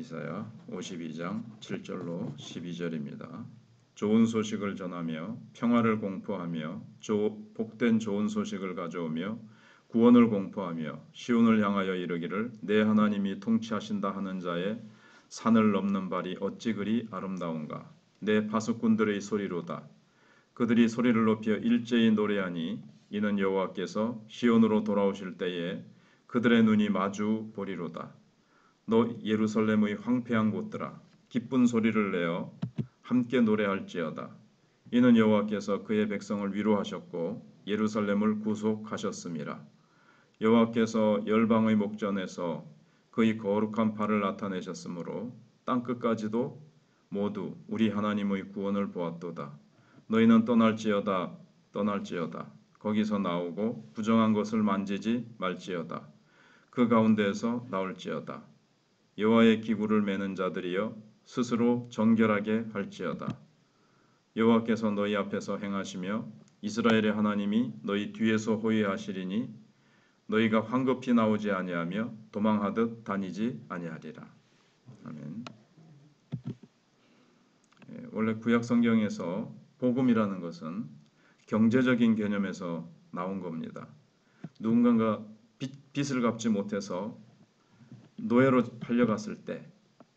이사야 52장 7절로 12절입니다. 좋은 소식을 전하며 평화를 공포하며 복된 좋은 소식을 가져오며 구원을 공포하며 시온을 향하여 이르기를 내 하나님이 통치하신다 하는 자의 산을 넘는 발이 어찌 그리 아름다운가. 내 파수꾼들의 소리로다. 그들이 소리를 높여 일제히 노래하니 이는 여호와께서 시온으로 돌아오실 때에 그들의 눈이 마주 보리로다. 너 예루살렘의 황폐한 곳들아, 기쁜 소리를 내어 함께 노래할지어다. 이는 여호와께서 그의 백성을 위로하셨고 예루살렘을 구속하셨음이라. 여호와께서 열방의 목전에서 그의 거룩한 팔을 나타내셨으므로 땅끝까지도 모두 우리 하나님의 구원을 보았도다. 너희는 떠날지어다. 거기서 나오고 부정한 것을 만지지 말지어다. 그 가운데에서 나올지어다. 여호와의 기구를 매는 자들이여 스스로 정결하게 할지어다. 여호와께서 너희 앞에서 행하시며 이스라엘의 하나님이 너희 뒤에서 호위하시리니 너희가 황급히 나오지 아니하며 도망하듯 다니지 아니하리라. 아멘. 원래 구약 성경에서 복음이라는 것은 경제적인 개념에서 나온 겁니다. 누군가가 빚을 갚지 못해서 노예로 팔려갔을 때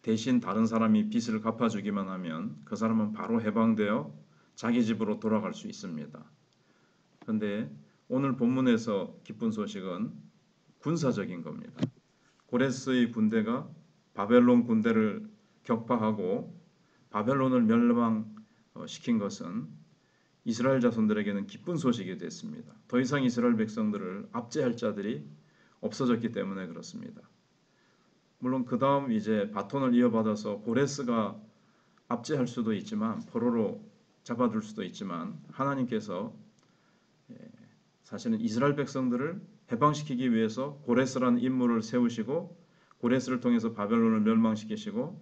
대신 다른 사람이 빚을 갚아주기만 하면 그 사람은 바로 해방되어 자기 집으로 돌아갈 수 있습니다. 그런데 오늘 본문에서 기쁜 소식은 군사적인 겁니다. 고레스의 군대가 바벨론 군대를 격파하고 바벨론을 멸망시킨 것은 이스라엘 자손들에게는 기쁜 소식이 됐습니다. 더 이상 이스라엘 백성들을 압제할 자들이 없어졌기 때문에 그렇습니다. 물론 그 다음 이제 바톤을 이어받아서 고레스가 압제할 수도 있지만 포로로 잡아둘 수도 있지만 하나님께서 사실은 이스라엘 백성들을 해방시키기 위해서 고레스라는 인물을 세우시고 고레스를 통해서 바벨론을 멸망시키시고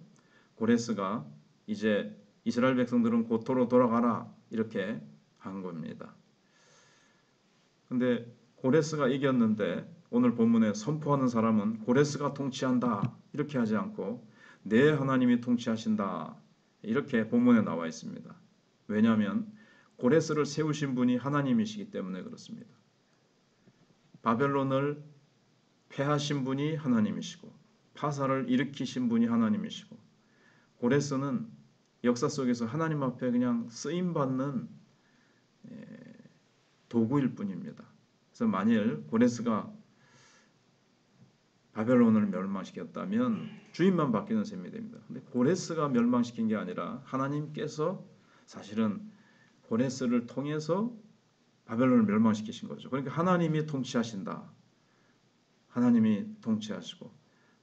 고레스가 이제 이스라엘 백성들은 고토로 돌아가라 이렇게 한 겁니다. 근데 고레스가 이겼는데 오늘 본문에 선포하는 사람은 고레스가 통치한다 이렇게 하지 않고 내 하나님이 통치하신다 이렇게 본문에 나와 있습니다. 왜냐하면 고레스를 세우신 분이 하나님이시기 때문에 그렇습니다. 바벨론을 패하신 분이 하나님이시고 파사를 일으키신 분이 하나님이시고 고레스는 역사 속에서 하나님 앞에 그냥 쓰임받는 도구일 뿐입니다. 그래서 만일 고레스가 바벨론을 멸망시켰다면 주인만 바뀌는 셈이 됩니다. 근데 고레스가 멸망시킨 게 아니라 하나님께서 사실은 고레스를 통해서 바벨론을 멸망시키신 거죠. 그러니까 하나님이 통치하신다. 하나님이 통치하시고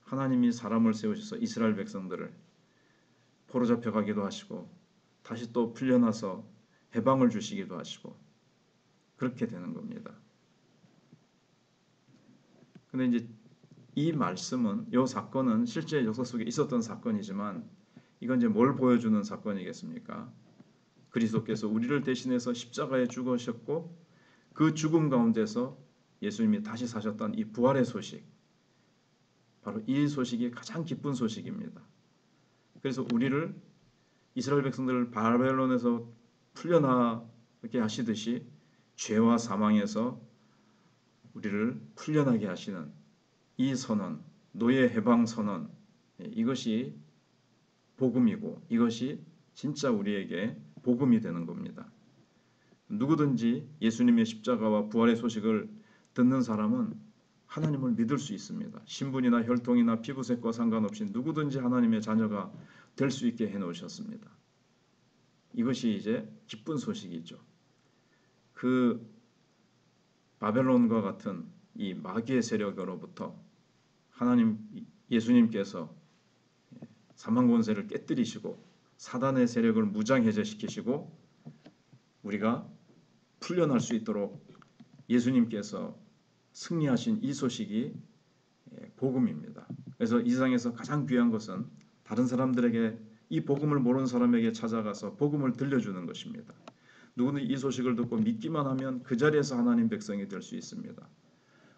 하나님이 사람을 세우셔서 이스라엘 백성들을 포로 잡혀가기도 하시고 다시 또 풀려나서 해방을 주시기도 하시고 그렇게 되는 겁니다. 근데 이제 이 말씀은 이 사건은 실제 역사 속에 있었던 사건이지만 이건 이제 뭘 보여주는 사건이겠습니까? 그리스도께서 우리를 대신해서 십자가에 죽으셨고 그 죽음 가운데서 예수님이 다시 사셨던 이 부활의 소식, 바로 이 소식이 가장 기쁜 소식입니다. 그래서 우리를 이스라엘 백성들을 바벨론에서 풀려나게 하시듯이 죄와 사망에서 우리를 풀려나게 하시는 이 선언, 노예 해방 선언, 이것이 복음이고 이것이 진짜 우리에게 복음이 되는 겁니다. 누구든지 예수님의 십자가와 부활의 소식을 듣는 사람은 하나님을 믿을 수 있습니다. 신분이나 혈통이나 피부색과 상관없이 누구든지 하나님의 자녀가 될 수 있게 해놓으셨습니다. 이것이 이제 기쁜 소식이죠. 그 바벨론과 같은 이 마귀의 세력으로부터 하나님 예수님께서 사망 권세를 깨뜨리시고 사단의 세력을 무장해제시키시고 우리가 풀려날 수 있도록 예수님께서 승리하신 이 소식이 복음입니다. 그래서 이 세상에서 가장 귀한 것은 다른 사람들에게 이 복음을 모르는 사람에게 찾아가서 복음을 들려주는 것입니다. 누구는 이 소식을 듣고 믿기만 하면 그 자리에서 하나님 백성이 될 수 있습니다.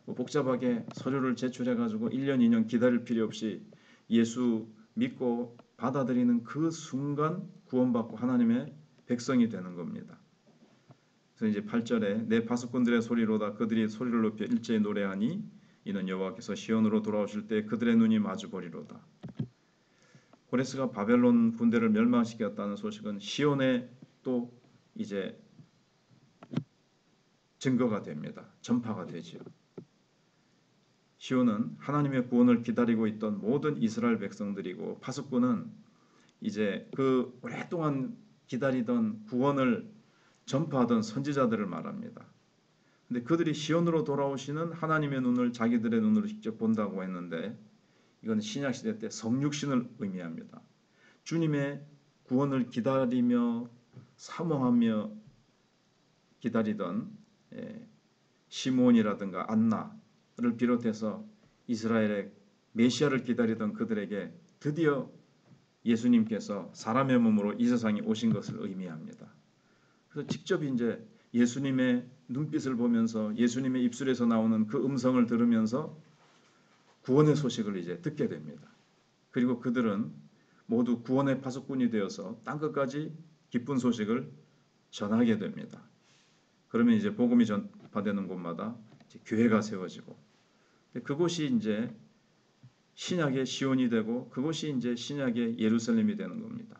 복잡하게 서류를 제출해가지고 1년, 2년 기다릴 필요 없이 예수 믿고 받아들이는 그 순간 구원받고 하나님의 백성이 되는 겁니다. 그래서 이제 8절에 내 파수꾼들의 소리로다 그들이 소리를 높여 일제히 노래하니 이는 여호와께서 시온으로 돌아오실 때 그들의 눈이 마주보리로다. 고레스가 바벨론 군대를 멸망시켰다는 소식은 시온에 또 이제 증거가 됩니다. 전파가 되지요. 시온은 하나님의 구원을 기다리고 있던 모든 이스라엘 백성들이고 파수꾼은 이제 그 오랫동안 기다리던 구원을 전파하던 선지자들을 말합니다. 근데 그들이 시온으로 돌아오시는 하나님의 눈을 자기들의 눈으로 직접 본다고 했는데 이건 신약 시대 때 성육신을 의미합니다. 주님의 구원을 기다리며 사모하며 기다리던 시므온이라든가 안나를 비롯해서 이스라엘의 메시아를 기다리던 그들에게 드디어 예수님께서 사람의 몸으로 이 세상에 오신 것을 의미합니다. 그래서 직접 이제 예수님의 눈빛을 보면서 예수님의 입술에서 나오는 그 음성을 들으면서 구원의 소식을 이제 듣게 됩니다. 그리고 그들은 모두 구원의 파수꾼이 되어서 땅끝까지 기쁜 소식을 전하게 됩니다. 그러면 이제 복음이 전파되는 곳마다 이제 교회가 세워지고 그곳이 이제 신약의 시온이 되고 그곳이 이제 신약의 예루살렘이 되는 겁니다.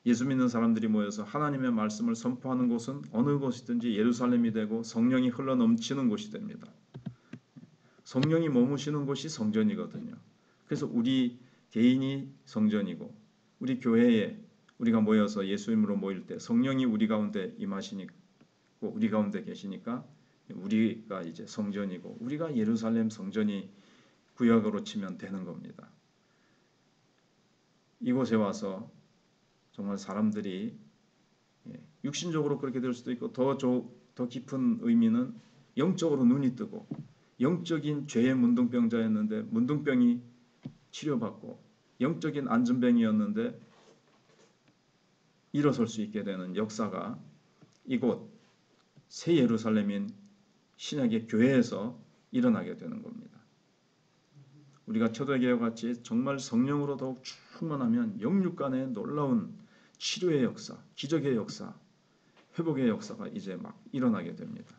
예수 믿는 사람들이 모여서 하나님의 말씀을 선포하는 곳은 어느 곳이든지 예루살렘이 되고 성령이 흘러넘치는 곳이 됩니다. 성령이 머무시는 곳이 성전이거든요. 그래서 우리 개인이 성전이고 우리 교회에 우리가 모여서 예수 이름으로 모일 때 성령이 우리 가운데 임하시니까 우리 가운데 계시니까 우리가 이제 성전이고 우리가 예루살렘 성전이 구약으로 치면 되는 겁니다. 이곳에 와서 정말 사람들이 육신적으로 그렇게 될 수도 있고 더 깊은 의미는 영적으로 눈이 뜨고 영적인 죄의 문둥병자였는데 문둥병이 치료받고 영적인 안전병이었는데 일어설 수 있게 되는 역사가 이곳 새 예루살렘인 신약의 교회에서 일어나게 되는 겁니다. 우리가 초대교회와 같이 정말 성령으로 더욱 충만하면 영육 간의 놀라운 치료의 역사, 기적의 역사, 회복의 역사가 이제 막 일어나게 됩니다.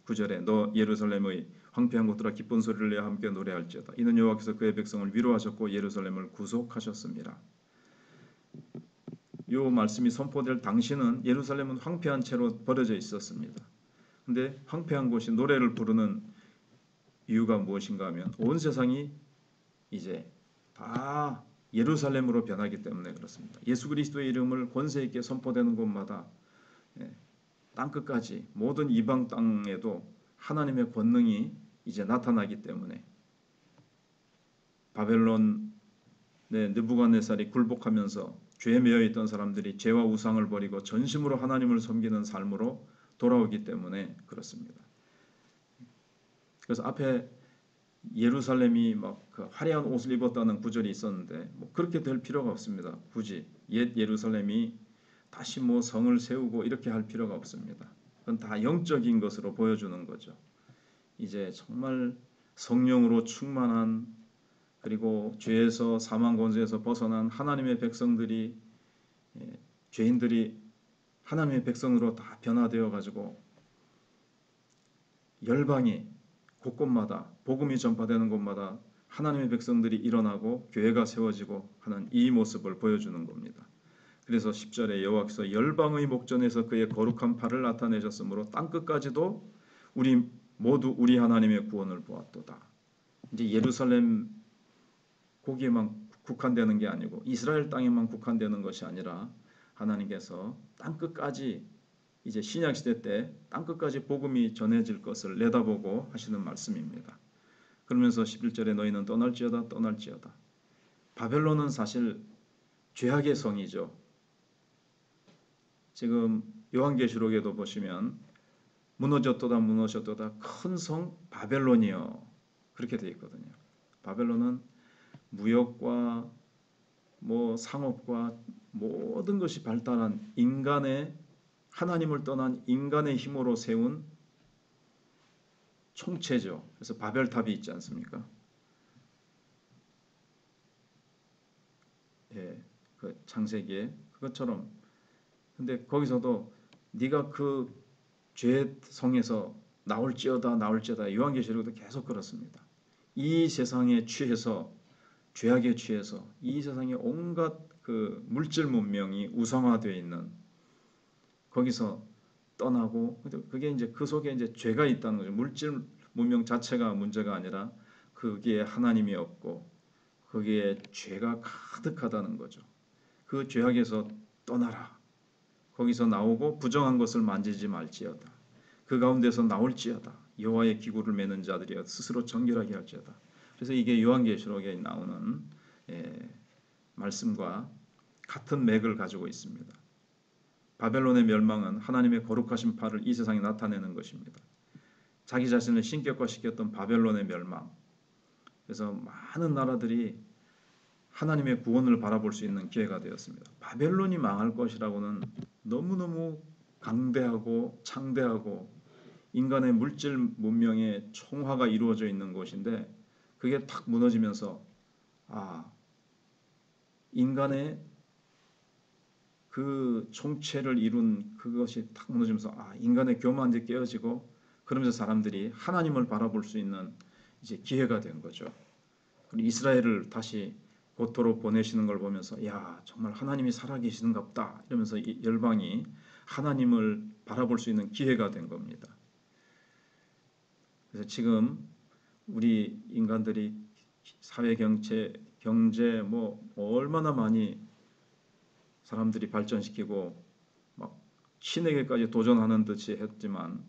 9절에 너 예루살렘의 황폐한 곳들아 기쁜 소리를 내어 함께 노래할지어다. 이는 여호와께서 그의 백성을 위로하셨고 예루살렘을 구속하셨습니다. 이 말씀이 선포될 당시는 예루살렘은 황폐한 채로 버려져 있었습니다. 근데 황폐한 곳이 노래를 부르는 이유가 무엇인가 하면 온 세상이 이제 다 예루살렘으로 변하기 때문에 그렇습니다. 예수 그리스도의 이름을 권세 있게 선포되는 곳마다 땅끝까지 모든 이방 땅에도 하나님의 권능이 이제 나타나기 때문에 바벨론의 느부갓네살이 굴복하면서 죄에 매여 있던 사람들이 죄와 우상을 버리고 전심으로 하나님을 섬기는 삶으로 돌아오기 때문에 그렇습니다. 그래서 앞에 예루살렘이 막 그 화려한 옷을 입었다는 구절이 있었는데 뭐 그렇게 될 필요가 없습니다. 굳이 옛 예루살렘이 다시 뭐 성을 세우고 이렇게 할 필요가 없습니다. 그건 다 영적인 것으로 보여주는 거죠. 이제 정말 성령으로 충만한 그리고 죄에서 사망 권세에서 벗어난 하나님의 백성들이 죄인들이 하나님의 백성으로 다 변화되어 가지고 열방이 곳곳마다 복음이 전파되는 곳마다 하나님의 백성들이 일어나고 교회가 세워지고 하는 이 모습을 보여주는 겁니다. 그래서 10절에 여호와께서 열방의 목전에서 그의 거룩한 팔을 나타내셨으므로 땅끝까지도 우리 모두 우리 하나님의 구원을 보았도다. 이제 예루살렘 거기에만 국한되는 게 아니고 이스라엘 땅에만 국한되는 것이 아니라 하나님께서 땅끝까지 이제 신약 시대 때 땅끝까지 복음이 전해질 것을 내다보고 하시는 말씀입니다. 그러면서 11절에 너희는 떠날지어다. 바벨론은 사실 죄악의 성이죠. 지금 요한계시록에도 보시면 무너졌도다 큰 성 바벨론이요 그렇게 되어 있거든요. 바벨론은 무역과 뭐 상업과 모든 것이 발달한 인간의 하나님을 떠난 인간의 힘으로 세운 총체죠. 그래서 바벨탑이 있지 않습니까? 그 창세기에 그것처럼. 근데 거기서도 네가 그 죄의 성에서 나올지어다 나올지어다 요한계시록도 계속 그렇습니다. 이 세상에 취해서 죄악에 취해서 이 세상에 온갖 그 물질 문명이 우상화되어 있는 거기서 떠나고 그게 이제 그 속에 이제 죄가 있다는 거죠. 물질 문명 자체가 문제가 아니라 거기에 하나님이 없고 거기에 죄가 가득하다는 거죠. 그 죄악에서 떠나라. 거기서 나오고 부정한 것을 만지지 말지어다. 그 가운데서 나올지어다. 여호와의 기구를 매는 자들이여 스스로 정결하게 할지어다. 그래서 이게 요한계시록에 나오는 말씀과 같은 맥을 가지고 있습니다. 바벨론의 멸망은 하나님의 거룩하신 팔을 이 세상에 나타내는 것입니다. 자기 자신을 신격화시켰던 바벨론의 멸망. 그래서 많은 나라들이 하나님의 구원을 바라볼 수 있는 기회가 되었습니다. 바벨론이 망할 것이라고는 너무너무 강대하고 창대하고 인간의 물질 문명의 총화가 이루어져 있는 곳인데 그게 탁 무너지면서 인간의 그 총체를 이룬 그것이 탁 무너지면서 인간의 교만이 깨어지고 그러면서 사람들이 하나님을 바라볼 수 있는 이제 기회가 된 거죠. 이스라엘을 다시 고토로 보내시는 걸 보면서 야 정말 하나님이 살아계시는갑다 이러면서 이 열방이 하나님을 바라볼 수 있는 기회가 된 겁니다. 그래서 지금 우리 인간들이 사회 경제 뭐 얼마나 많이 사람들이 발전시키고 막 신에게까지 도전하는 듯이 했지만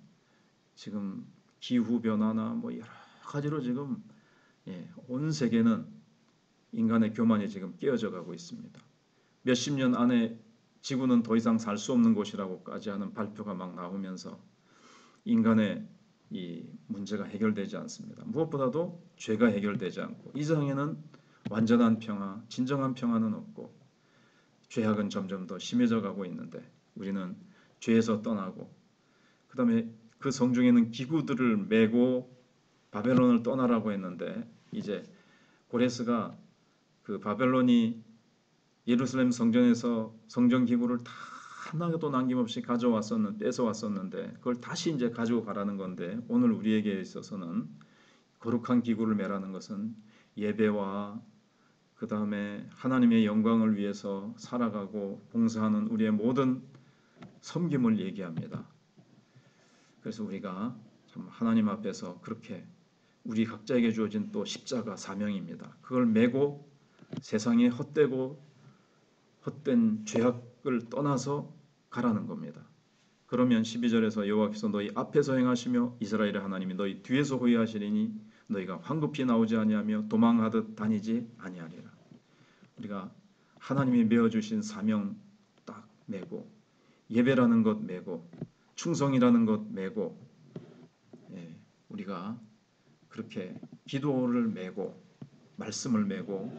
지금 기후 변화나 뭐 여러 가지로 지금 온 세계는 인간의 교만이 지금 깨어져 가고 있습니다. 몇십 년 안에 지구는 더 이상 살 수 없는 곳이라고까지 하는 발표가 막 나오면서 인간의 이 문제가 해결되지 않습니다. 무엇보다도 죄가 해결되지 않고 이 세상에는 완전한 평화, 진정한 평화는 없고 죄악은 점점 더 심해져 가고 있는데 우리는 죄에서 떠나고 그 다음에 그 성중에는 기구들을 메고 바벨론을 떠나라고 했는데 이제 고레스가 그 바벨론이 예루살렘 성전에서 성전 기구를 다 하나도 남김없이 뺏어왔었는데 그걸 다시 이제 가지고 가라는 건데 오늘 우리에게 있어서는 거룩한 기구를 매라는 것은 예배와 그 다음에 하나님의 영광을 위해서 살아가고 봉사하는 우리의 모든 섬김을 얘기합니다. 그래서 우리가 참 하나님 앞에서 그렇게 우리 각자에게 주어진 또 십자가 사명입니다. 그걸 메고 세상에 헛된 죄악을 떠나서 가라는 겁니다. 그러면 12절에서 여호와께서 너희 앞에서 행하시며 이스라엘의 하나님이 너희 뒤에서 호위하시리니 너희가 황급히 나오지 아니하며 도망하듯 다니지 아니하리라. 우리가 하나님이 메어주신 사명 딱 메고 예배라는 것 메고 충성이라는 것 메고 우리가 그렇게 기도를 메고 말씀을 메고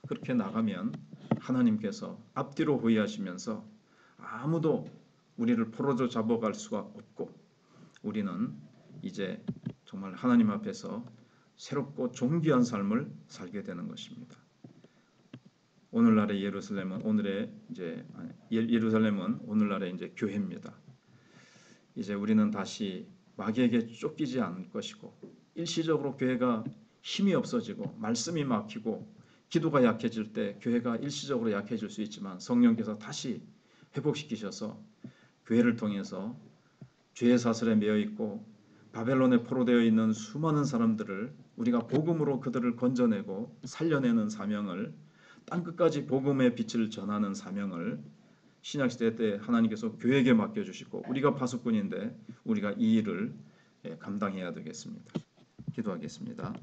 그렇게 나가면 하나님께서 앞뒤로 호위하시면서 아무도 우리를 포로로 잡아갈 수가 없고 우리는 이제 정말 하나님 앞에서 새롭고 존귀한 삶을 살게 되는 것입니다. 오늘날의 예루살렘은 오늘날의 이제 교회입니다. 이제 우리는 다시 마귀에게 쫓기지 않을 것이고 일시적으로 교회가 힘이 없어지고 말씀이 막히고 기도가 약해질 때 교회가 일시적으로 약해질 수 있지만 성령께서 다시 회복시키셔서 교회를 통해서 죄의 사슬에 매여 있고 바벨론에 포로되어 있는 수많은 사람들을 우리가 복음으로 그들을 건져내고 살려내는 사명을 땅끝까지 복음의 빛을 전하는 사명을 신약시대 때 하나님께서 교회에게 맡겨주시고 우리가 파수꾼인데 우리가 이 일을 감당해야 되겠습니다. 기도하겠습니다.